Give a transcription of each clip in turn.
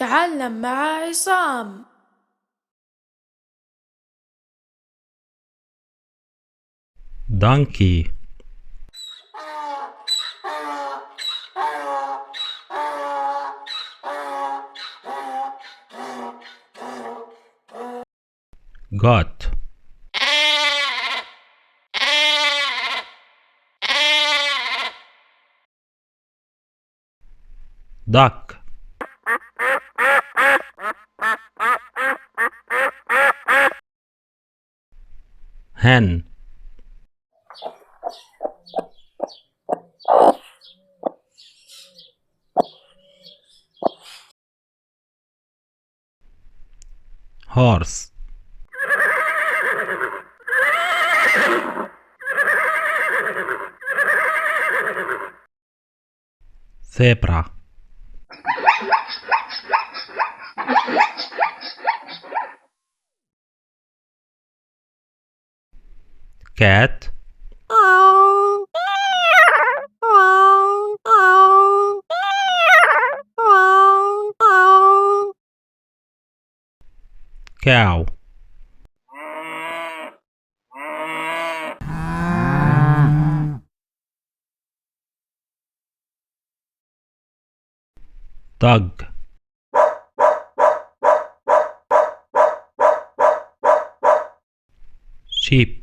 تعلم مع عصام. donkey got duck hen horse zebra cat cow dog sheep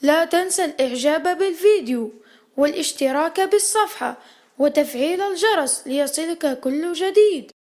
لا تنسى الإعجاب بالفيديو والاشتراك بالصفحة وتفعيل الجرس ليصلك كل جديد.